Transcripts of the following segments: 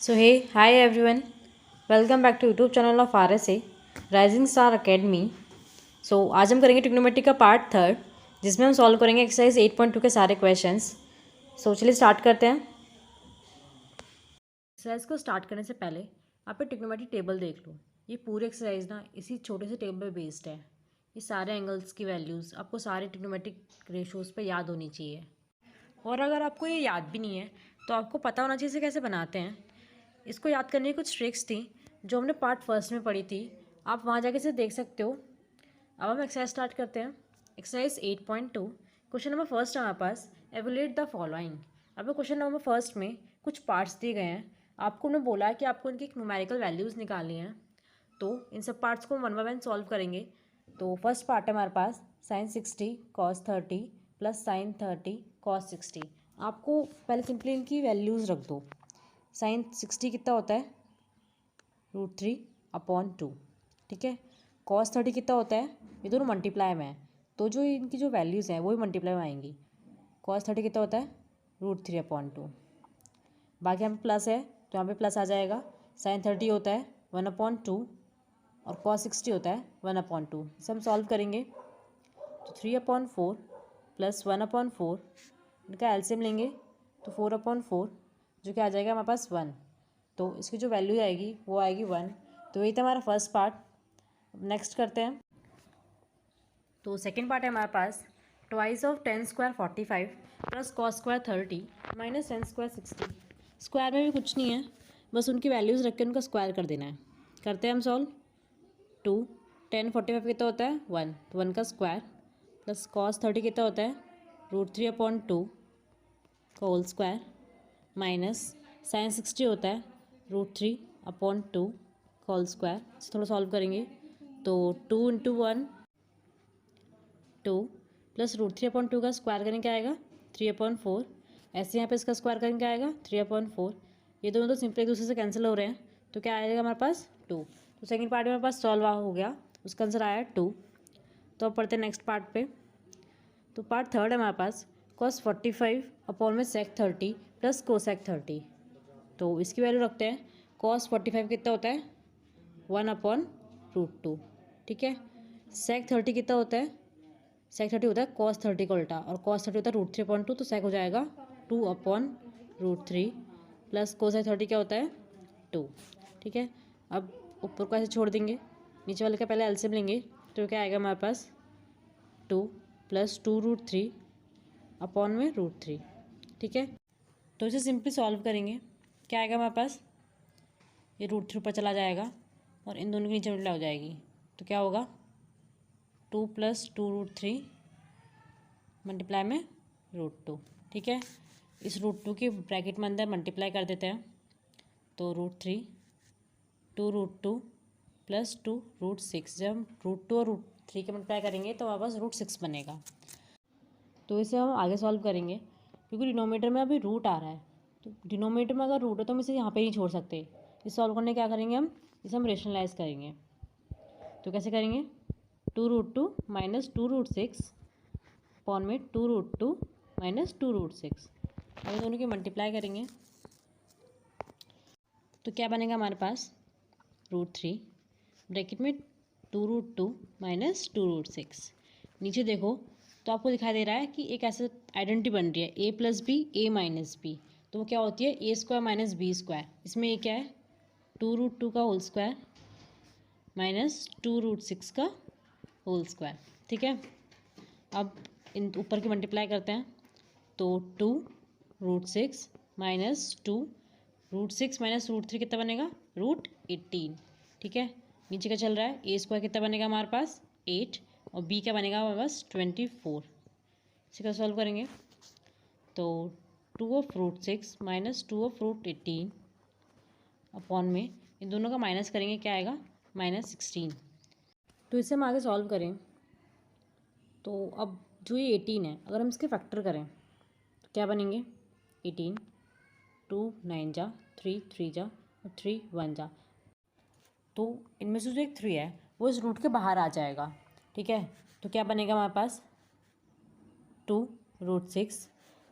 So hey, hi everyone. Welcome back to YouTube channel of RSA Rising Star Academy. So आज हम करेंगे trigonometry का part third, जिसमें हम सॉल्व करेंगे एक्सरसाइज 8.2 के सारे क्वेश्चंस. सो चलिए स्टार्ट करते हैं. एक्सरसाइज को स्टार्ट करने से पहले आप ये ट्रिग्नोमेट्री टेबल देख लो. ये पूरी एक्सरसाइज ना इसी छोटे से टेबल पे बेस्ड है. ये सारे एंगल्स की वैल्यूज़ आपको सारे ट्रिग्नोमेट्रिक रेशोज़ पे याद होनी चाहिए. और अगर आपको ये याद भी नहीं है तो आपको पता होना चाहिए इसे कैसे बनाते हैं. इसको याद करने की कुछ ट्रिक्स थी जो हमने पार्ट फर्स्ट में पढ़ी थी. आप वहाँ जाके इसे देख सकते हो. अब हम एक्सरसाइज स्टार्ट करते हैं. एक्सरसाइज 8.2 क्वेश्चन नंबर फर्स्ट है हमारे पास. Evaluate the following. अब क्वेश्चन नंबर फर्स्ट में कुछ पार्ट्स दिए गए हैं. आपको उन्होंने बोला है कि आपको इनकी न्यूमेरिकल वैल्यूज़ निकालनी है. तो इन सब पार्ट्स को हम वन बाय वन सॉल्व करेंगे. तो फर्स्ट पार्ट है हमारे पास sine 60 cos 30 plus sine 30 cos 60. आपको पहले सिंपली इनकी वैल्यूज़ रख दो. साइन 60 कितना होता है √3/2. ठीक है. कॉस 30 कितना होता है, ये दोनों मल्टीप्लाई में है तो जो इनकी जो वैल्यूज़ हैं वो भी मल्टीप्लाई में आएंगी. कॉस 30 कितना होता है √3/2. बाकी यहाँ पे प्लस है तो यहाँ पे प्लस आ जाएगा. साइन 30 होता है 1/2 और कॉस 60 होता है 1/2. इसे हम सॉल्व करेंगे तो 3/4 प्लस 1/4 इनका एलसीएम लेंगे तो 4/4 जो कि आ जाएगा हमारे पास 1. तो इसकी जो वैल्यू आएगी वो आएगी 1. तो यही था हमारा फर्स्ट पार्ट. नेक्स्ट करते हैं. तो सेकेंड पार्ट है हमारे पास twice of 10² 45 plus cos square 30 minus ten square 60. Square में भी कुछ नहीं है, बस उनकी वैल्यूज़ रख के उनका स्क्वायर कर देना है. करते हैं हम सॉल्व. 10 45 कितना होता है 1, तो 1 का स्क्वायर प्लस कॉस 30 कितना होता है √3/2 का होल स्क्वायर माइनस साइन 60 होता है √3/2 का होल स्क्वायर. थोड़ा सॉल्व करेंगे तो 2 × 1 2 प्लस √3/2 का स्क्वायर करेंगे क्या आएगा 3/4. ऐसे यहाँ पे इसका स्क्वायर करेंगे क्या आएगा 3/4. ये दोनों तो सिंपल एक दूसरे से कैंसिल हो रहे हैं तो क्या आएगा हमारे पास 2. तो सेकंड पार्ट में हमारे पास सॉल्व हो गया, उसका आंसर आया 2. तो अब पढ़ते हैं नेक्स्ट पार्ट पे. तो पार्ट थर्ड है हमारे पास cos 45/sec 30 प्लस कोसेक 30. तो इसकी वैल्यू रखते हैं. cos 45 कितना होता है 1/√2. ठीक है. sec 30 कितना होता है, sec 30 होता है cos 30 का उल्टा और cos 30 होता है √3/2. तो sec हो जाएगा 2/√3 प्लस कोसेक 30 क्या होता है 2. ठीक है. अब ऊपर को ऐसे छोड़ देंगे, नीचे वाले का पहले एलसीएम लेंगे तो क्या आएगा हमारे पास 2 प्लस 2√3/√3. ठीक है. तो इसे सिंपली सॉल्व करेंगे. क्या आएगा हमारे पास, ये √3 ऊपर चला जाएगा और इन दोनों के नीचे मल्टीप्लाई हो जाएगी. तो क्या होगा 2 प्लस 2√3 मल्टीप्लाई में √2. ठीक है. इस √2 के ब्रैकेट में अंदर मल्टीप्लाई कर देते हैं तो √3 2√2 प्लस 2√6. जब हम √2 और √3 के मल्टीप्लाई करेंगे तो हमारे पास √6 बनेगा. तो इसे हम आगे सॉल्व करेंगे क्योंकि डिनोमीटर में अभी रूट आ रहा है. तो डिनोमीटर में अगर रूट है तो हम इसे यहाँ पे नहीं छोड़ सकते. इसे सॉल्व करने क्या करेंगे हम, इसे हम रेशनलाइज करेंगे. तो कैसे करेंगे 2√2 माइनस 2√6 अपॉन में 2√2 माइनस 2√6. अब इन दोनों की मल्टीप्लाई करेंगे तो क्या बनेगा हमारे पास √3 ब्रैकेट में 2√2 माइनस 2√6. नीचे देखो तो आपको दिखाई दे रहा है कि एक ऐसे आइडेंटिटी बन रही है a plus B a minus B. तो वो क्या होती है a² माइनस b². इसमें ये क्या है 2√2 का होल स्क्वायर माइनस 2√6 का होल स्क्वायर. ठीक है. अब इन ऊपर की मल्टीप्लाई करते हैं तो 2√6 माइनस 2√6 माइनस √3 कितना बनेगा √18. ठीक है. नीचे का चल रहा है a² कितना बनेगा हमारे पास 8 और b क्या बनेगा हमारे पास 24. इसे का सॉल्व करेंगे तो 2/√6 माइनस 2/√18 अपॉन में इन दोनों का माइनस करेंगे क्या आएगा -16. तो इसे हम आगे सॉल्व करें तो अब जो ये 18 है अगर हम इसके फैक्टर करें तो क्या बनेंगे 18 2 9 जा 3 3 जा और 3 1 जा. तो इनमें से जो एक 3 है वो इस रूट के बाहर आ जाएगा. ठीक है. तो क्या बनेगा हमारे पास 2√6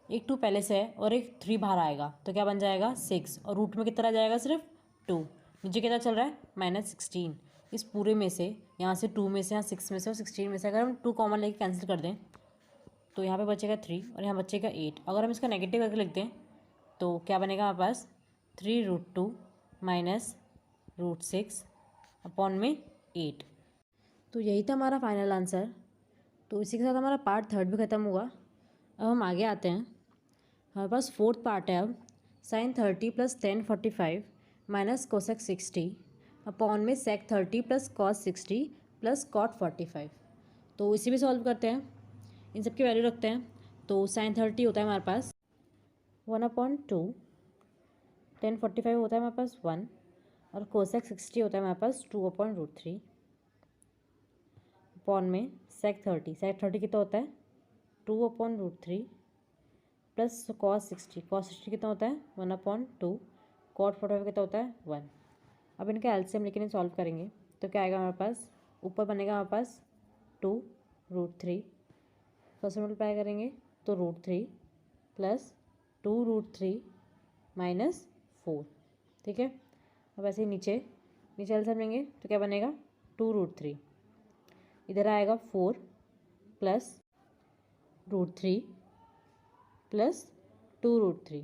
एक 2 पहले से है और एक 3 बाहर आएगा तो क्या बन जाएगा 6 और रूट में कितना जाएगा सिर्फ 2। नीचे कितना चल रहा है -16। इस पूरे में से यहाँ से 2 में से यहाँ 6 में से और 16 में से अगर हम 2 कॉमन लेके कैंसिल कर दें तो यहाँ पे बचेगा 3 और यहाँ बचेगा 8। अगर हम इसका नेगेटिव करके लिखते हैं तो क्या बनेगा हमारे पास 3√2 माइनस √6 अपॉन में 8। तो यही था हमारा फाइनल आंसर। तो इसी के साथ हमारा पार्ट 3 भी ख़त्म हुआ। अब हम आगे आते हैं। हमारे पास 4th पार्ट है अब sin 30 + tan 45 minus cosec 60 upon में sec 30 + cos 60 + cot 45। तो इसी भी सॉल्व करते हैं, इन सब की वैल्यू रखते हैं। तो sin 30 होता है हमारे पास 1/2, tan 45 होता है हमारे पास 1 और cosec 60 होता है हमारे पास 2/√3 अपॉन में sec 30 कितना होता है 2/√3 प्लस cos 60 कितना होता है 1/2, cot 45 कितना होता है 1। अब इनका एलसीएम लेकिन सॉल्व करेंगे तो क्या आएगा हमारे पास, ऊपर बनेगा हमारे पास 2√3, फर्स्ट मल्टीप्लाई करेंगे तो √3 प्लस 2√3 माइनस 4। ठीक है, अब ऐसे ही नीचे एलसीएम लेंगे तो क्या बनेगा 2√3, इधर आएगा 4 प्लस √3 प्लस 2√3,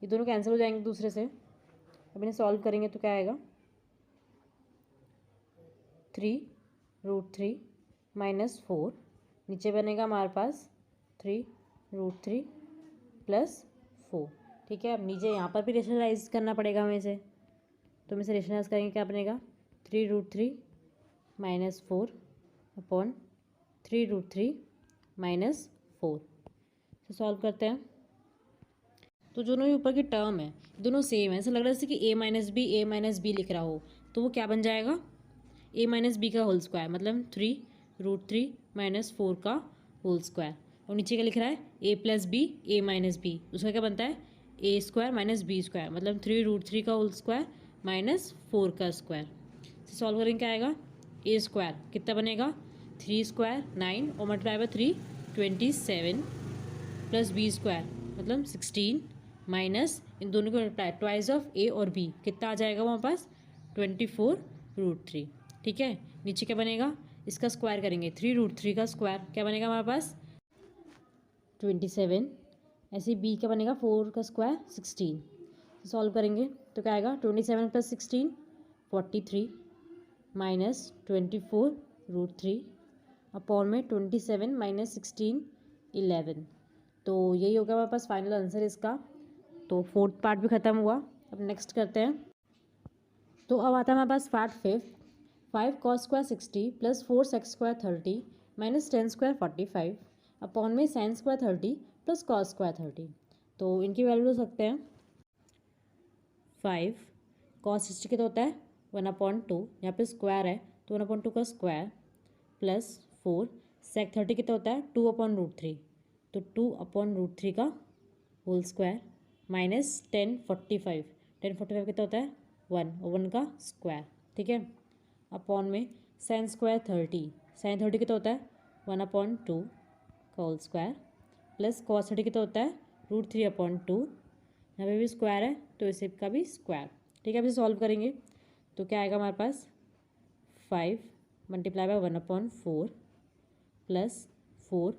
ये दोनों कैंसिल हो जाएंगे दूसरे से। अब इन्हें सॉल्व करेंगे तो क्या आएगा 3√3 माइनस 4, नीचे बनेगा हमारे पास 3√3 प्लस 4। ठीक है, अब नीचे यहाँ पर भी रेशनलाइज करना पड़ेगा हमें इसे, तो हम इसे रेशनलाइज करेंगे क्या बनेगा 3√3 माइनस 4 अपॉन 3√3 माइनस 4 से सॉल्व करते हैं। तो दोनों ही ऊपर की टर्म है दोनों सेम है, ऐसा लग रहा है जैसे कि a - b लिख रहा हो, तो वो क्या बन जाएगा a - b का होल स्क्वायर, मतलब 3√3 माइनस 4 का होल स्क्वायर। और नीचे क्या लिख रहा है a + b a - b, उसका क्या बनता है a² - b², मतलब 3√3 का होल स्क्वायर माइनस 4 का स्क्वायर। से सॉल्व करेंगे क्या आएगा a² कितना बनेगा 3² 9 और मल्टीप्लाई बाय 3 27 प्लस b² मतलब 16 माइनस इन दोनों को मल्टीप्लाई ट्वाइस ऑफ a और b, कितना आ जाएगा वहाँ पास 24√3। ठीक है, नीचे क्या बनेगा इसका स्क्वायर करेंगे 3√3 का स्क्वायर क्या बनेगा हमारे पास 27, ऐसे b का बनेगा 4 का स्क्वायर 16। सॉल्व करेंगे तो क्या आएगा 27 + 16 43 माइनस 24√3 अपॉन में 27 माइनस 16 11। तो यही होगा हमारे पास फाइनल आंसर इसका। तो 4th पार्ट भी ख़त्म हुआ। अब नेक्स्ट करते हैं। तो अब आता है हमारे पास part 5 5 cos² 60 + 4 sec² 30 minus 10² 45 upon में sin² 30 + cos² 30। तो इनकी वैल्यू ले सकते हैं 5 cos 60 कितना होता है 1/2, यहाँ पे स्क्वायर है तो 1/2 का स्क्वायर प्लस 4 sec 30 कितना होता है 2/√3, तो 2/√3 का होल स्क्वायर माइनस 1045 कितना होता है 1 और 1 का स्क्वायर। ठीक है, अपॉन में sin² 30 कितना होता है 1/2 का होल स्क्वायर प्लस cos 30 कितना होता है √3/2, यहाँ पे भी स्क्वायर है तो इसे का भी स्क्वायर। ठीक है, अब इसे सॉल्व करेंगे तो क्या आएगा हमारे पास 5 मल्टीप्लाई बाय 1/4 प्लस 4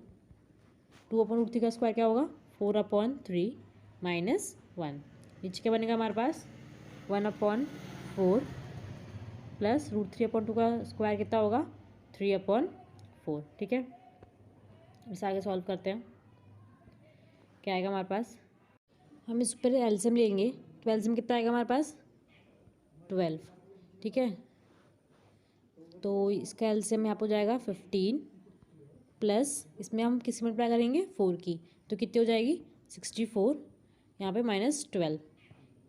2/√3 का स्क्वायर क्या होगा 4/3 माइनस 1, नीचे क्या बनेगा हमारे पास 1/4 प्लस √3/2 का स्क्वायर कितना होगा 3/4। ठीक है, इसे आगे सॉल्व करते हैं क्या आएगा हमारे पास, हम इस पर एलसीएम लेंगे तो एलसीएम कितना आएगा हमारे पास 12। ठीक है, तो इसका एलसीएम यहाँ पर हो जाएगा 15 प्लस इसमें हम किस मल्टीप्लाई करेंगे 4 की, तो कितनी हो जाएगी 64, यहाँ पे माइनस 12।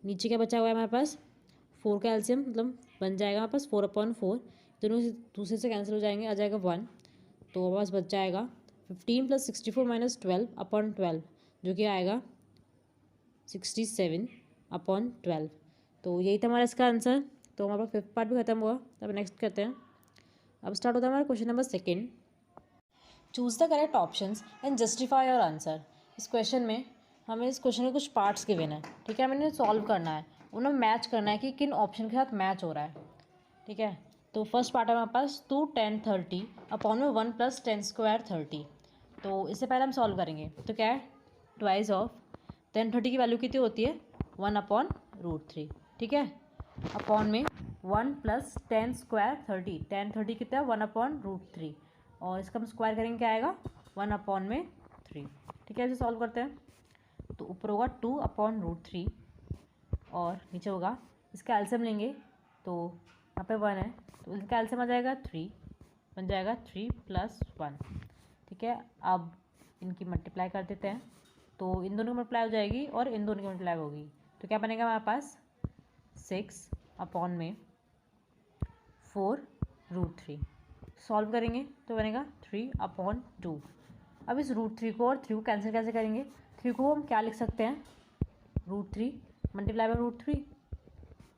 नीचे क्या बचा हुआ है हमारे पास 4 का एलसीएम मतलब बन जाएगा हमारे पास 4/4, दोनों दूसरे से कैंसिल हो जाएंगे, आ जाएगा 1, तो हमारे पास बच जाएगा 15 + 64 माइनस 12/12 जो कि आएगा 67/12। तो यही था हमारा इसका आंसर। तो हमारा 5th पार्ट भी खत्म हुआ। अब नेक्स्ट करते हैं। अब स्टार्ट होता है हमारा question number 2। Choose the correct options and justify your answer. इस क्वेश्चन में हमें इस क्वेश्चन के कुछ पार्ट्स गिवन है, ठीक है, मैंने सॉल्व करना है, उन्हें मैच करना है कि किन ऑप्शन के साथ मैच हो रहा है, ठीक है। तो फर्स्ट पार्ट है हमारे पास 2 10 30 अपॉन में 1 + 10 स्क्वायर 30। तो इससे पहले हम सॉल्व करेंगे, तो क्या है, ट्वाइस ऑफ 10 30 की वैल्यू कितनी होती है 1/√3, ठीक है, अपॉन में 1 + 10 स्क्वायर 30, 10 30 कितना है 1/√3, और इसका हम स्क्वायर करेंगे क्या आएगा 1/3, ठीक है। इसे सॉल्व करते हैं, तो ऊपर होगा 2/√3 और नीचे होगा, इसका एलसीएम लेंगे तो यहाँ पे 1 है, तो इसका एलसीएम आ जाएगा 3, बन जाएगा 3 + 1, ठीक है। अब इनकी मल्टीप्लाई कर देते हैं, तो इन दोनों की मल्टीप्लाई हो जाएगी और इन दोनों की मल्टीप्लाई होगी, तो क्या बनेगा हमारे पास 6/4√3। सॉल्व करेंगे तो बनेगा 3/2। अब इस √3 को और 3 को कैंसिल कैसे करेंगे, 3 को हम क्या लिख सकते हैं √3 मल्टीप्लाई बाय √3,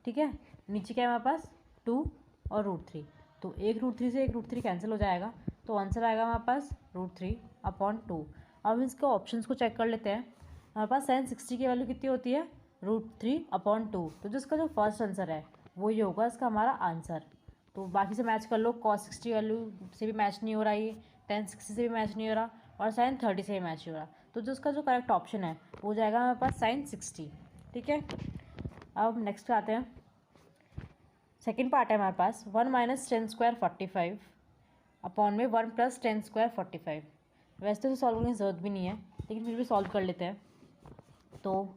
ठीक है। नीचे क्या है हमारे पास 2 और √3, तो एक √3 से एक √3 कैंसिल हो जाएगा, तो आंसर आएगा हमारे पास √3/2। अब इसके ऑप्शंस को चेक कर लेते हैं। हमारे पास sin 60 की वैल्यू कितनी होती है √3/2, तो जिसका जो फर्स्ट आंसर है वो ये होगा इसका हमारा आंसर। तो बाकी से मैच कर लो, cos 60 वैल्यू से भी मैच नहीं हो रहा, ये tan 60 से भी मैच नहीं हो रहा, और sin 30 से भी मैच नहीं हो रहा, तो जो उसका जो करेक्ट ऑप्शन है वो जाएगा हमारे पास sin 60, ठीक है। अब नेक्स्ट पे आते हैं, सेकेंड पार्ट है हमारे पास 1 - 10 स्क्वायर 45 अपॉन में 1 + 10 स्क्वायर 45। वैसे तो सॉल्व करने की ज़रूरत भी नहीं है, लेकिन फिर भी सॉल्व कर लेते हैं। तो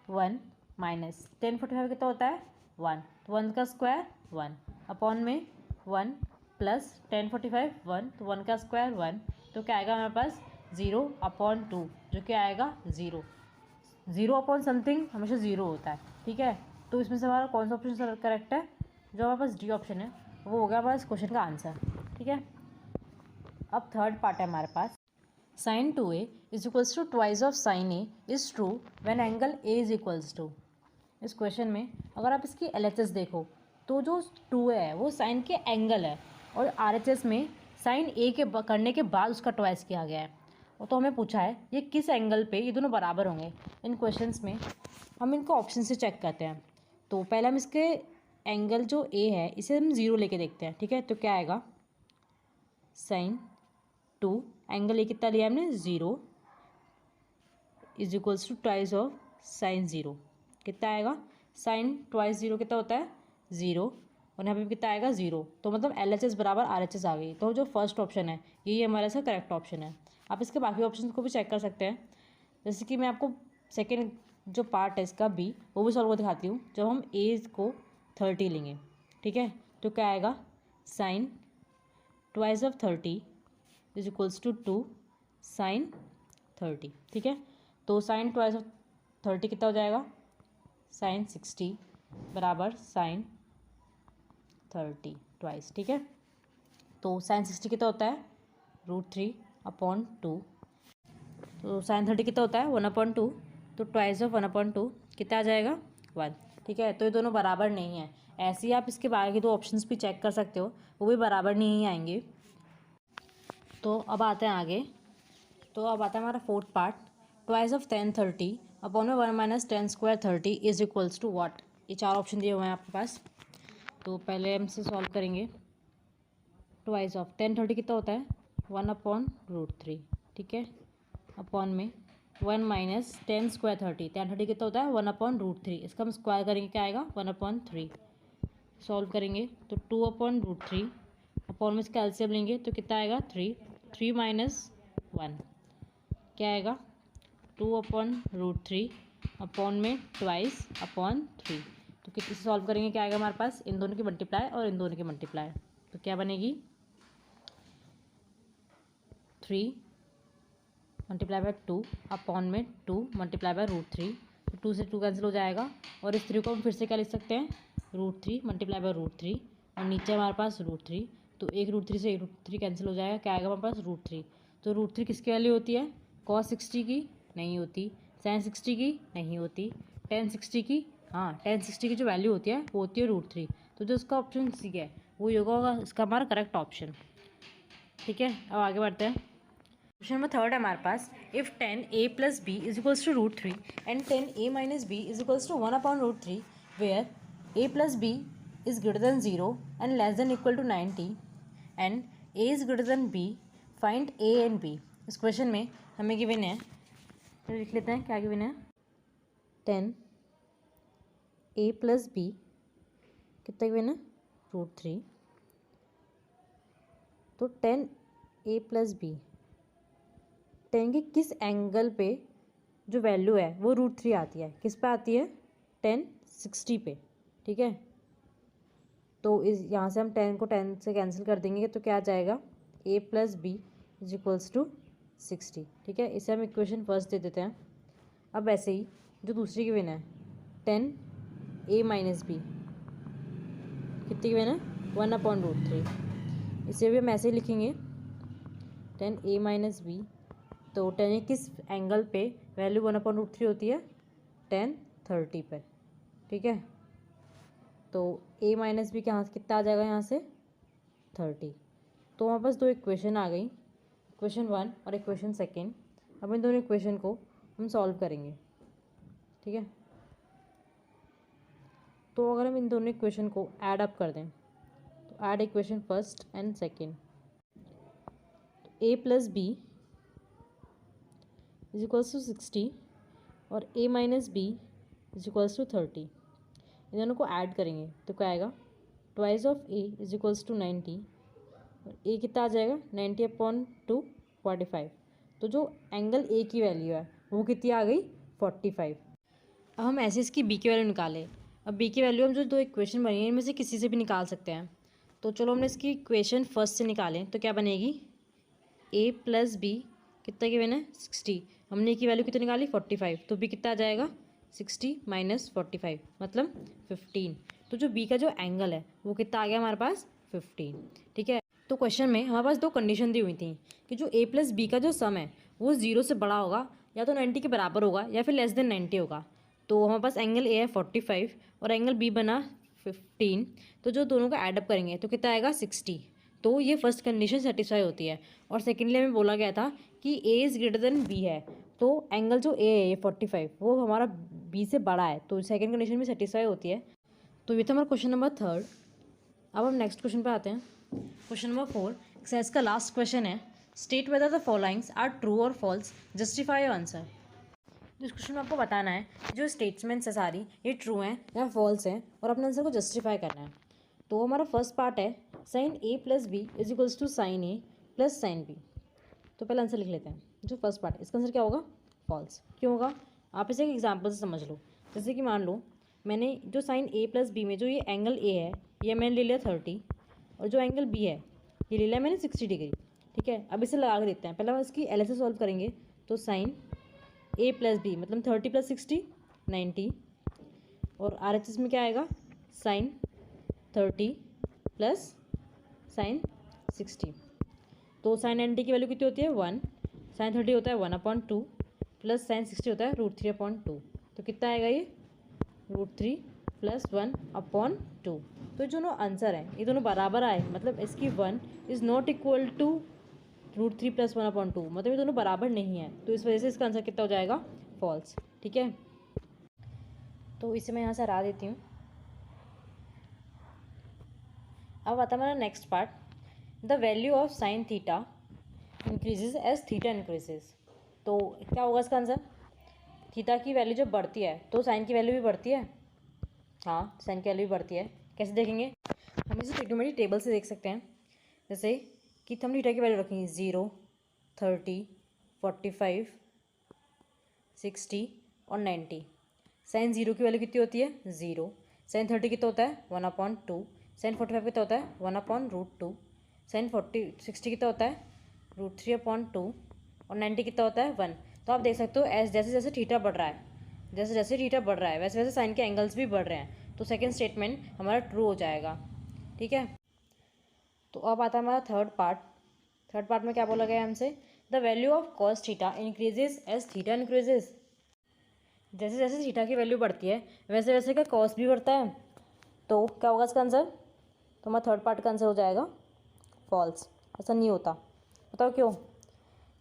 1 - 10 45 कितना होता है 1, तो 1 का स्क्वायर 1 अपॉन में 1 + 10 45 1, तो 1 का स्क्वायर 1, तो क्या आएगा हमारे पास 0/2, जो क्या आएगा 0। 0 समथिंग हमेशा 0 होता है, ठीक है। तो इसमें से हमारा कौन सा ऑप्शन करेक्ट है, जो हमारे पास डी ऑप्शन है वो हो गया हमारे क्वेश्चन का आंसर, ठीक है। अब थर्ड पार्ट है हमारे पास, sin 2a = twice of sin a is true when angle a = इस क्वेश्चन में अगर आप इसकी LHS देखो तो जो 2a है वो साइन के एंगल है, और RHS में sin a के करने के बाद उसका ट्वाइस किया गया है, और तो हमें पूछा है ये किस एंगल पे ये दोनों बराबर होंगे। इन क्वेश्चंस में हम इनको ऑप्शन से चेक करते हैं, तो पहले हम इसके एंगल जो a है इसे हम 0 लेके देखते हैं, ठीक है। तो क्या आएगा sin 2 एंगल a कितना लिया हमने 0 = ट्वाइस ऑफ sin 0, कितना आएगा sin ट्वाइस 0 कितना होता है 0, और यहाँ पे भी कितना आएगा 0, तो मतलब LHS बराबर RHS आ गई, तो जो फर्स्ट ऑप्शन है यही हमारा इसका करेक्ट ऑप्शन है। आप इसके बाकी ऑप्शन को भी चेक कर सकते हैं, जैसे कि मैं आपको सेकेंड जो पार्ट है इसका B वो भी सॉल्व कर दिखाती हूँ, जब हम a को 30 लेंगे, ठीक है। तो क्या आएगा sin ट्वाइस ऑफ 30 = 2 sin 30, ठीक है। तो sin ट्वाइस ऑफ 30 कितना हो जाएगा sin 60 बराबर sin 30 ट्वाइस, ठीक है। तो sin 60 कितना होता है √3/2, तो sin 30 कितना होता है 1/2, तो ट्वाइस ऑफ 1/2 कितना आ जाएगा 1, ठीक है। तो ये दोनों बराबर नहीं है, ऐसे ही आप इसके बाकी के दो ऑप्शंस भी चेक कर सकते हो, वो भी बराबर नहीं आएंगे। तो अब आते हैं आगे, तो अब आता है हमारा fourth part, twice of 10 30 upon में 1 - 10 स्क्वायर 30 इज़ व्हाट। ये चार ऑप्शन दिए हुए हैं आपके पास, तो पहले हम इसे सॉल्व करेंगे। ट्वाइस ऑफ 10 30 कितना होता है 1/√3, ठीक है, अपॉन में 1 - 10 स्क्वायर 30, 10 30 कितना होता है 1/√3, इसका हम स्क्वायर करेंगे क्या आएगा 1/3। सॉल्व करेंगे तो 2/√3 अपॉन में इसका एलसीएम लेंगे तो कितना आएगा 3, 3 - 1 क्या आएगा 2/√3 अपॉन में ट्वाइस अपॉन 3, तो कितने से सॉल्व करेंगे क्या आएगा हमारे पास, इन दोनों की मल्टीप्लाई और इन दोनों की मल्टीप्लाई, तो क्या बनेगी 3 × 2 अपॉन में 2 × √3, तो 2 से 2 कैंसिल हो जाएगा, और इस 3 को हम फिर से क्या लिख सकते हैं √3 × √3, और नीचे हमारे पास √3, तो एक √3 से एक √3 कैंसिल हो जाएगा, क्या आएगा हमारे पास √3। तो √3 किसकी वैल्यू होती है cos 60 की नहीं होती, sin 60 की नहीं होती, tan 60 की, हाँ tan 60 की जो वैल्यू होती है वो होती है √3, तो जो उसका ऑप्शन सी है वो होगा इसका हमारा करेक्ट ऑप्शन, ठीक है। अब आगे बढ़ते हैं, क्वेश्चन नंबर थर्ड है हमारे पास, if 10a plus B is equals to root 3 and 10a minus B is equals to 1 upon root 3 where a plus B is greater than 0 and less than equal to 90 and a is greater than b, find a and b। इस question में हमें given है, तो लिख लेते हैं क्या given है। 10a प्लस बी कितना गिवन है, रूट 3। तो 10a प्लस बी, 10 के किस एंगल पे जो वैल्यू है वो रूट 3 आती है, किस पे आती है, 1060 पे। ठीक है, तो इस यहाँ से हम 10 को 10 से कैंसिल कर देंगे तो क्या आ जाएगा, a plus B is equals to 60। ठीक है, इसे हम इक्वेशन फर्स्ट दे देते हैं। अब ऐसे ही जो दूसरी गिवन है 10a माइनस बी कितनी गिवन है, 1 अपॉन रूट 3। इसे भी हम ऐसे ही लिखेंगे 10a माइनस बी, तो 10 किस एंगल पे वैल्यू 1 अपॉन रूट 3 होती है, 1030 पर। ठीक है, तो a माइनस बी कहाँ से कितना आ जाएगा, यहाँ से 30। तो हमारे पास दो इक्वेशन आ गई, इक्वेशन 1 और इक्वेशन सेकेंड। अब इन दोनों इक्वेशन को हम सॉल्व करेंगे। ठीक है, तो अगर हम इन दोनों इक्वेशन को ऐड अप कर दें, तो add equation first and second, a plus B is equals to 60 और a minus B is equals to 30। इन दोनों को ऐड करेंगे तो क्या आएगा, twice of a is equals to 90 और a कितना आ जाएगा, 90 अपॉन 2 45। तो जो एंगल a की वैल्यू है वो कितनी आ गई, 45। अब हम ऐसे इसकी b की वैल्यू निकालें। अब b की वैल्यू हम जो दो इक्वेशन बनी है इनमें से किसी से भी निकाल सकते हैं। तो चलो हमने इसकी इक्वेशन फर्स्ट से निकालें तो क्या बनेगी, a प्लस बी कितना गिवन है, 60। हमने की वैल्यू कितनी निकाली, 45। तो b कितना आ जाएगा, 60 माइनस 45 मतलब 15। तो जो b का जो एंगल है वो कितना आ गया हमारे पास, 15। ठीक है, तो क्वेश्चन में हमारे पास दो कंडीशन दी हुई थी कि जो a प्लस बी का जो सम है वो 0 से बड़ा होगा, या तो 90 के बराबर होगा या फिर लेस देन 90 होगा। तो हमारे पास एंगल a है 45 और एंगल b बना 15। तो जो दोनों का एडअप करेंगे तो कितना आएगा, 60। तो ये फर्स्ट कंडीशन सेटिस्फाई होती है। और सेकेंडली हमें बोला गया था कि a is greater than b है, तो एंगल जो a है ये 45 वो हमारा b से बड़ा है, तो सेकेंड कंडीशन भी सेटिस्फाई होती है। तो ये था हमारा क्वेश्चन नंबर थर्ड। अब हम नेक्स्ट क्वेश्चन पे आते हैं। क्वेश्चन नंबर 4 एक्सरसाइज का लास्ट क्वेश्चन है, state whether the followings are true और फॉल्स, जस्टिफाई योर आंसर। इस क्वेश्चन में आपको बताना है जो स्टेटमेंट्स है सारी ये ट्रू हैं या फॉल्स हैं और अपने आंसर को जस्टिफाई करना है। तो हमारा फर्स्ट पार्ट है, sine a plus B is equals to sine A plus sine B. तो पहले आंसर लिख लेते हैं। जो फर्स्ट पार्ट है इसका आंसर क्या होगा, फॉल्स। क्यों होगा, आप इसे एक एग्जाम्पल से समझ लो। जैसे कि मान लो मैंने जो साइन a प्लस बी में जो ये एंगल a है ये मैंने ले लिया 30 और जो एंगल b है ये ले लिया मैंने 60 डिग्री। ठीक है, अब इसे लगा के देखते हैं। पहले हम इसकी LHS सॉल्व करेंगे। तो साइन a प्लस बी मतलब 30 प्लस 60 90 और RHS में क्या आएगा, साइन 30 प्लस साइन 60। तो साइन 90 की वैल्यू कितनी होती है, 1। साइन 30 होता है 1/2 प्लस साइन 60 होता है √3/2। तो कितना आएगा ये, √3 प्लस 1/2। तो जो दोनों आंसर है ये दोनों बराबर आए, मतलब इसकी 1 is not equal to √3 plus 1/2, मतलब ये दोनों बराबर नहीं है। तो इस वजह से इसका आंसर कितना हो जाएगा, फॉल्स। ठीक है, तो इसे मैं यहाँ से हटा देती हूँ। अब आता है मेरा next part, the value of sine theta increases as theta increases. तो क्या होगा इसका आंसर, थीटा की वैल्यू जब बढ़ती है तो साइन की वैल्यू भी बढ़ती है। हाँ, साइन की वैल्यू भी बढ़ती है। कैसे देखेंगे, हम इसे ट्रिग्नोमेट्री टेबल से देख सकते हैं। जैसे कि हम थीटा की वैल्यू रखेंगे 0 30 45 60 और 90। साइन 0 की वैल्यू कितनी होती है, 0। साइन 30 कितना होता है, 1/2। साइन 45 कितना होता है, 1/√2। साइन 60 कितना होता है, √3/2 और 90 कितना होता है, 1। तो आप देख सकते हो जैसे जैसे थीटा बढ़ रहा है, जैसे जैसे थीटा बढ़ रहा है वैसे वैसे साइन के एंगल्स भी बढ़ रहे हैं। तो सेकंड स्टेटमेंट हमारा ट्रू हो जाएगा। ठीक है, तो अब आता है हमारा थर्ड पार्ट। थर्ड पार्ट में क्या बोला गया है हमसे, the value of cos theta increases as theta increases. जैसे जैसे थीटा की वैल्यू बढ़ती है वैसे वैसे का कॉस भी बढ़ता है। तो क्या होगा इसका आंसर, तो हमारा थर्ड पार्ट का आंसर हो जाएगा फॉल्स। ऐसा नहीं होता, बताओ क्यों।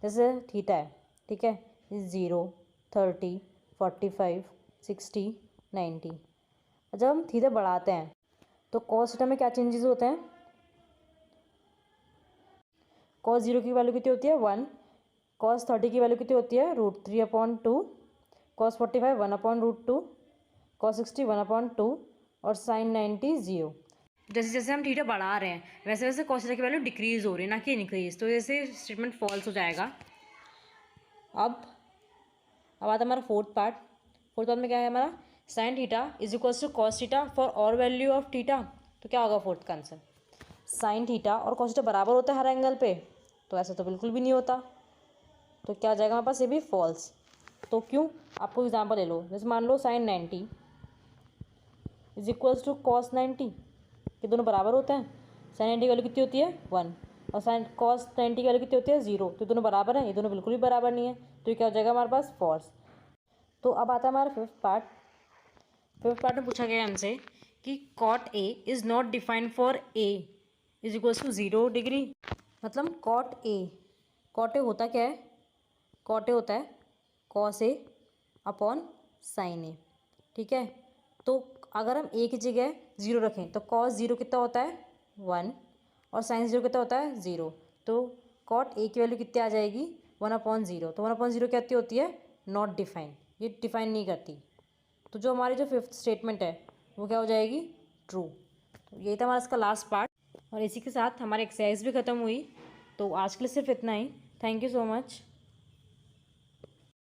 जैसे थीटा है, ठीक है, 0, 30, 45, 60, 90। जब हम थीटा बढ़ाते हैं तो कॉस थीटा में क्या चेंजेस होते हैं? कॉस 0 की वैल्यू कितनी होती है 1, कॉस 30 की वैल्यू कितनी होती है √3/2, कॉस 45 1/√2, कॉस 60 1/2 और साइन 90 0। जैसे जैसे हम थीटा बढ़ा रहे हैं वैसे वैसे कॉस थीटा की वैल्यू डिक्रीज हो रही है, ना कि इंक्रीज, तो जैसे स्टेटमेंट फॉल्स हो जाएगा। अब आता है हमारा फोर्थ पार्ट में क्या है हमारा, sine theta is equals to cos theta for all value of theta. तो क्या होगा फोर्थ का आंसर? साइन थीटा और कॉस थीटा बराबर होता है हर एंगल पे, तो ऐसा तो बिल्कुल भी नहीं होता, तो क्या आ जाएगा हमारे पास, ये भी फॉल्स। तो क्यों? आपको एग्जांपल ले लो, जैसे मान लो sine 90 is equals to cos 90, ये दोनों बराबर होते हैं। साइन 90 की वैल्यू कितनी होती है 1 और साइन कॉस 90 की वैल्यू कितनी होती है 0, तो दोनों बराबर हैं, ये दोनों बिल्कुल भी बराबर नहीं है, तो ये क्या हो जाएगा हमारे पास, फॉल्स। तो अब आता है हमारा फिफ्थ पार्ट में पूछा गया हमसे कि cot A is not defined for A is equals to 0 degree. मतलब कॉट ए होता क्या है? कॉट ए होता है cos A upon sine A, ठीक है। तो अगर हम ए की जगह 0 रखें तो कॉस 0 कितना होता है 1 और साइन 0 कितना होता है 0, तो कॉट ए की वैल्यू कितनी आ जाएगी 1/0। तो 1/0 कितनी होती है, नॉट डिफाइन, ये डिफाइन नहीं करती। तो जो हमारी जो फिफ्थ स्टेटमेंट है वो क्या हो जाएगी, ट्रू। तो यही था हमारा इसका लास्ट पार्ट, और इसी के साथ हमारी एक्सरसाइज भी ख़त्म हुई। तो आज के लिए सिर्फ इतना ही। Thank you so much.